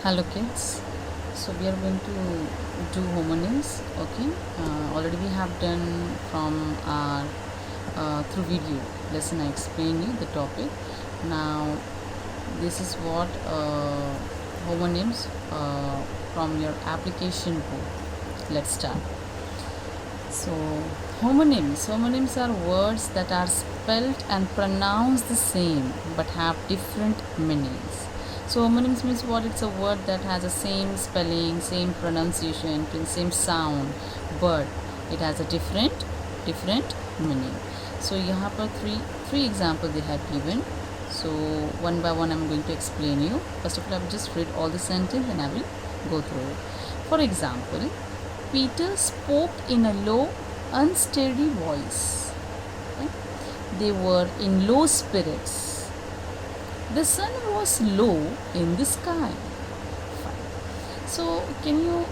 Hello kids, so we are going to do homonyms. Okay, already we have done from our through video lesson. I explained you the topic. Now this is what homonyms from your application book. Let's start. So homonyms are words that are spelled and pronounced the same but have different meanings. So homonyms means what? It's a word that has the same spelling, same pronunciation, same sound, but it has a different meaning. So यहाँ पर three example they have given. So one by one I'm going to explain you. First of all, I will just read all the sentence and I will go through it. For example, Peter spoke in a low, unsteady voice. Okay? They were in low spirits. The sun was low in the sky. Fine. So, can you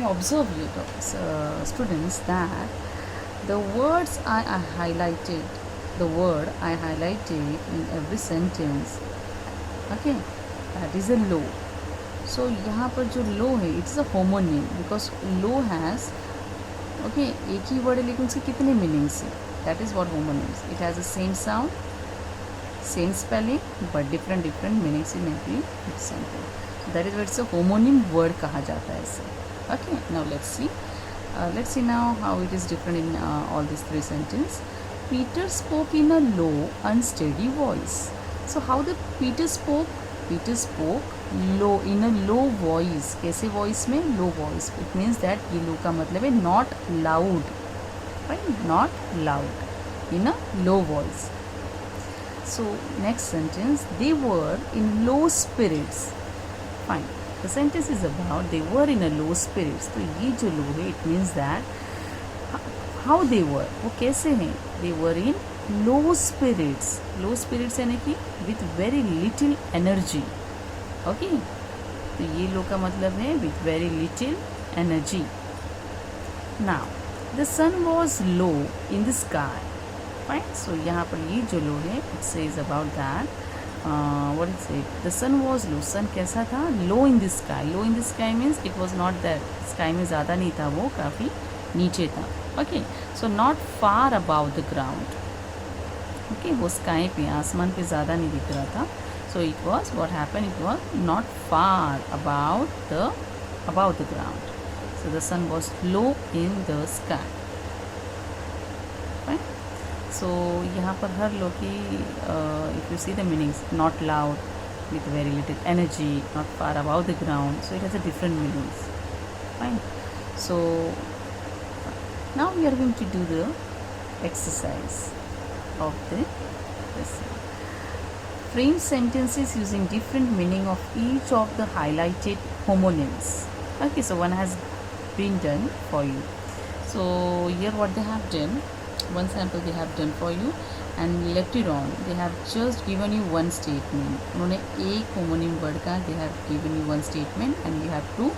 observe, students, that the words I highlighted, the word I highlighted in every sentence, okay, that is a low. सो यहाँ पर जो लो है it's a homonym because low has okay एक ही word है लेकिन उसके कितने meanings हैं. That is what homonyms. It has the same sound, same spelling but different meanings in every sentence. That is what it's a homonym word कहा जाता है इसे. Okay, now let's C now how it is different in all this three sentence. Peter spoke in a low, unsteady voice. So how the Peter spoke? Peter spoke low, in a low voice. कैसे voice में? Low voice. It means that ये low का मतलब है not loud, right? Not loud, in a low voice. So next sentence, they were in low spirits. Fine. The sentence is about they were in a low spirits. तो ये जो low है, it means that how they were, वो कैसे हैं? They were in low spirits. Low spirits यानी कि with very little energy. Okay, तो ये लो का मतलब है with very little energy. Now the sun was low in the sky. Fine. So यहाँ पर ये जो लो है it says about that what it say, the sun was low. sun कैसा था? low in the sky. low in the sky means it was not there. sky में ज़्यादा नहीं था, वो काफ़ी नीचे था. Okay, so not far about the ground. Okay, वो स्काई पे, आसमान पे ज़्यादा नहीं दिख रहा था. So it was what happen, it was not far about the ground. So the sun was low in the sky. Right. So यहाँ पर हर लो की if you see the meanings, not loud, with very little energy, not far above the ground, so it has a different meanings. Fine. So now we are going to do the exercise of the lesson. Frame sentences using different meaning of each of the highlighted homonyms. Okay, so one has been done for you. So here what they have done, one sample they have done for you, and later on they have just given you one statement. उन्होंने एक homonym word का they have given you one statement and you have to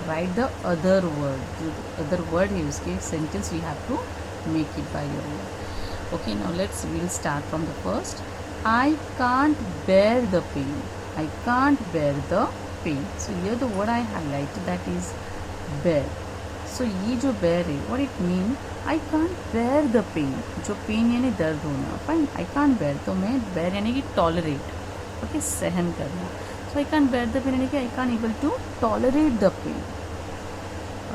write the other word. जो other word है उसके sentence you have to make it by your own. Okay, now we'll start from the first. I can't bear the pain. I can't bear the pain. So here the word I highlighted, that is bear. So ये जो bear है, what it mean? I can't bear the pain. जो pain यानी दर्द होना. Fine. I can't bear. तो मैं bear यानी कि tolerate. Okay, सहन करना. So I can't bear the pain यानी कि I can't able to tolerate the pain.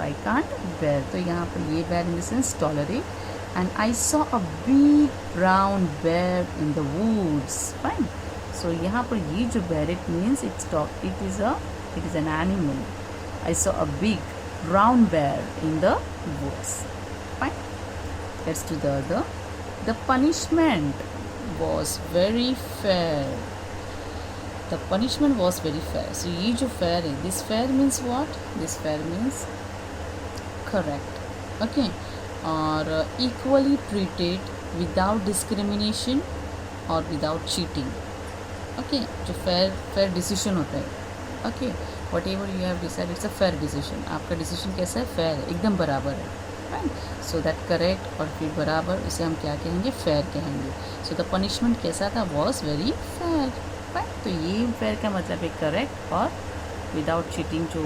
I can't bear. तो यहाँ पर ये bear in the sense tolerate. And I saw a big brown bear in the woods. Fine. So यहाँ पर ये जो bear it means it is an animal. I saw a big brown bear in the woods. Fine. Let's do the other. The punishment was very fair. The punishment was very fair. So ये जो fair है, this fair means what? This fair means correct. Okay. और equally treated without discrimination or without cheating. Okay, जो fair decision होता है. Okay, whatever you have decided, it's a fair decision. आपका decision कैसा है? fair है, एकदम बराबर है. Right? So that correct और फिर बराबर, उसे हम क्या कहेंगे? fair कहेंगे. So the punishment कैसा था? was very fair. तो ये फेयर का मतलब है करेक्ट और विदाउट चीटिंग जो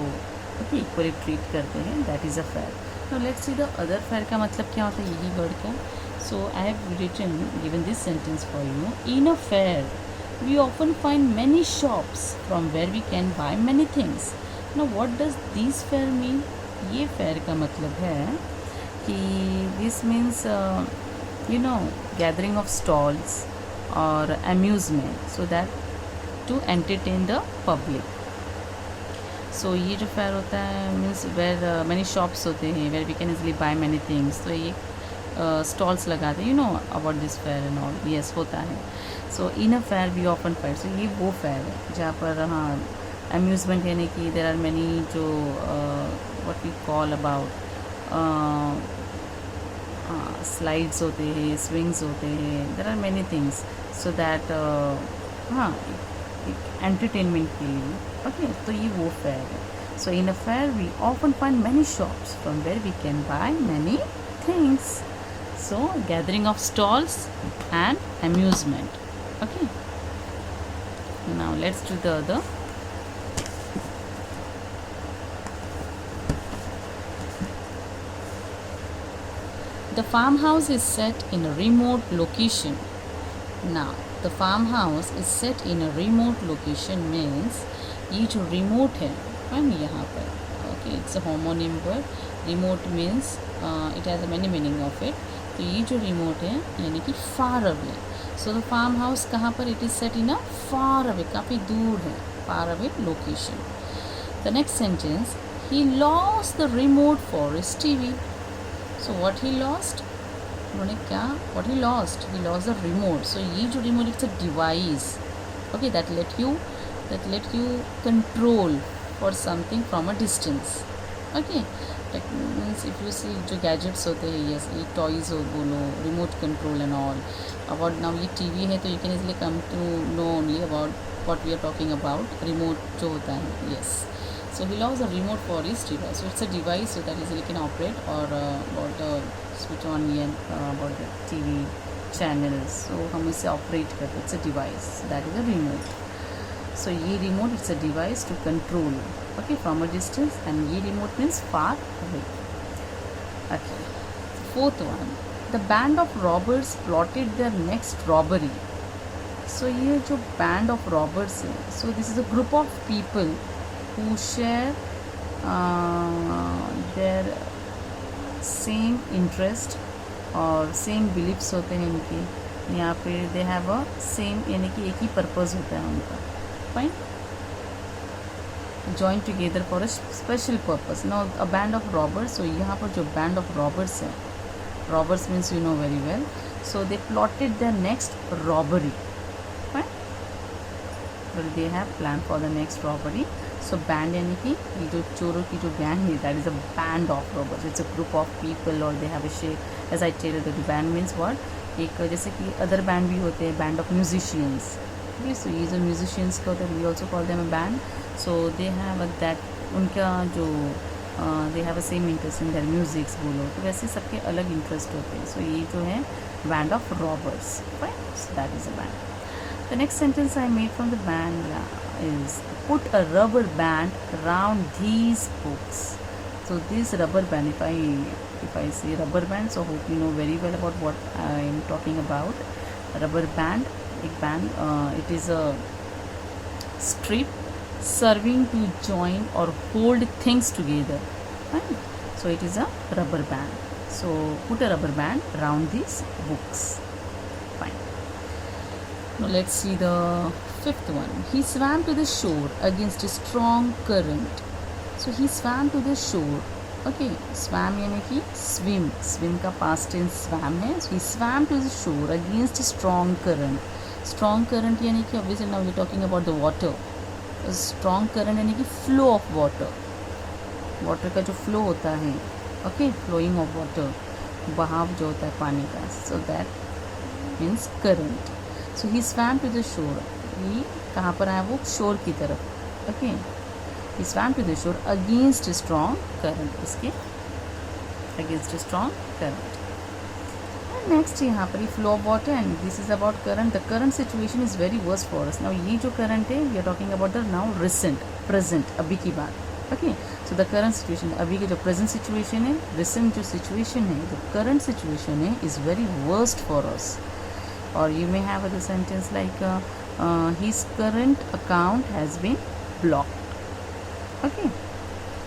इक्वली ट्रीट करते हैं, that is a fair. Now let's see the other fair का मतलब क्या होता है, यही वर्ड का. So I have written given this sentence for you. In a fair we often find many shops from where we can buy many things. Now what does this fair mean? ये fair का मतलब है कि this means gathering of stalls or amusement so that to entertain the public. So ये जो fair होता है means where many shops होते हैं where we can easily buy many things. तो ये स्टॉल्स लगाते हैं, about this fair and all. Yes, होता है. So in a fair we often find. So ये वो फेयर है जहाँ पर हाँ अम्यूज़मेंट यानी कि देर आर मैनी जो what we call about slides होते हैं, स्विंग्स होते हैं, there are many things so that हाँ एंटरटेनमेंट के लिए. ओके, तो ये वो फेयर है. So in a fair we often find many shops from where we can buy many things. So gathering of stalls and amusement. Okay, now let's do the other. The farmhouse is set in a remote location. Now the farmhouse is set in a remote location means ये जो remote है यहाँ पर, okay, it's a homonym word. Remote means it has a many meaning of it. तो ये जो remote है यानी कि far away. So the farmhouse कहाँ पर? It is set in a far away, काफ़ी दूर है, far away location. The next sentence, he lost the remote for his TV. So what he lost? उन्होंने क्या? What he lost? He lost the remote. So ये जो remote, it's a device, okay, that let you control for something from a distance. Okay, means if you see जो gadgets होते हैं, yes, ये toys हो बोलो, remote control and all. About now ये TV है तो you can easily come to know only about what we are talking about remote जो होता है. Yes, so he loss a remote for his device. So it's a device so that easily can operate और about switch on and about the TV channels. सो हम इसे operate करते हैं. It's a device, that is a remote. So ये remote, it's a device to control, okay, from a distance, and ये remote means far away. Okay, fourth one, the band of robbers plotted their next robbery. So ये जो band of robbers है, so this is a group of people who share their same interest और same beliefs होते हैं इनके. यहाँ पे they have a same यानी कि एक ही purpose होता है उनका. Fine, join together for a special purpose. Now a band of robbers. So यहाँ पर जो band of robbers है, robbers means you know very well. So they plotted their next robbery. Fine, well they have planned for the next robbery. So band यानी कि ये जो चोरों की जो गैंग है, that is a band of robbers. It's a group of people or they have a shape. As I tell you, the band means what? एक जैसे कि अदर बैंड भी होते हैं, band of musicians. Okay, so ये जो musicians का होता है, we also call them a band. So they have that, उनका जो they have a same interest in their musics बोलो, तो वैसे सबके अलग इंटरेस्ट होते हैं. सो ये जो है band of robbers. Right, so that is a band. The next sentence I made from the band is put a rubber band around these books. So this rubber band, if I say rubber band, so hope you know very well about what I am talking about. Rubber band, एक band, it is a strip serving to join or hold things together. Right? So it is a rubber band. So put a rubber band around these books. Fine. Now let's see the fifth one. He swam to the shore against a strong current. So he swam to the shore. Okay, swam यानी कि swim का past tense swam है. So he swam to the shore against a strong current. Strong current यानी कि obviously now we are talking about the water. Strong current यानी कि flow of water. Water का जो flow होता है, okay, flowing of water, बहाव जो होता है पानी का. So that means current. So he swam to the shore. ये कहाँ पर आया वो? shore की तरफ. Okay. He swam to the shore against a strong current. इसके against a strong current. Next यहाँ पर flow of water and this is about current. The current situation is very worst for us. Now ये जो current है we are talking about the now recent present अभी की बात. Okay, so the current situation अभी के जो present situation है, रिसेंट जो सिचुएशन है, जो करंट सिचुएशन है is very worst for us. और you may have the sentence like his current account has been blocked. Okay,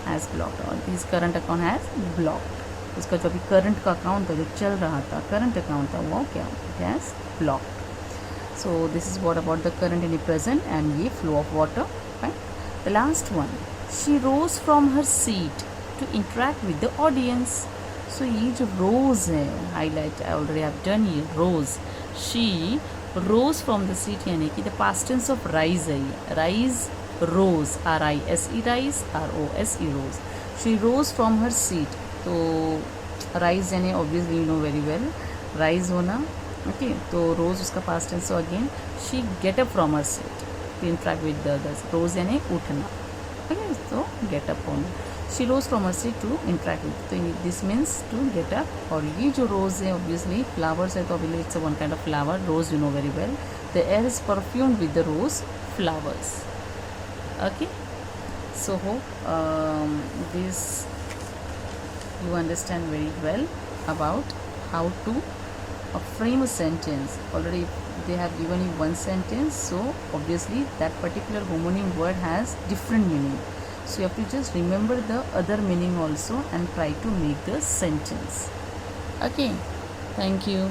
has blocked और his current account has blocked. उसका जो अभी करंट का अकाउंट था, जो चल रहा था, करंट अकाउंट था, वो क्या, it has blocked. So this is what about the current in the present and ये flow of water. Right. The last one, she rose from her seat to interact with the audience. So ये जो rose है, highlight I already have done, ये rose. She rose from the seat यानी कि the past tense of rise है ये. Rise, rose, RISE rise, ROSE rose. She rose from her seat. तो rise यानी obviously you know very well rise होना. Okay, तो rose उसका past tense. So again she get up from her seat to interact with the others. Rose यानी उठना. Okay, तो get up होना. She rose from her seat to interact with. तो this means to get up. और ये जो rose है obviously flowers है, तो obviously it's one kind of flower. Rose you know very well. The air is perfumed with the rose flowers. Okay, so hope this you understand very well about how to frame a sentence. Already they have given you one sentence, so obviously that particular homonym word has different meaning, so you have to just remember the other meaning also and try to make the sentence. Okay, thank you.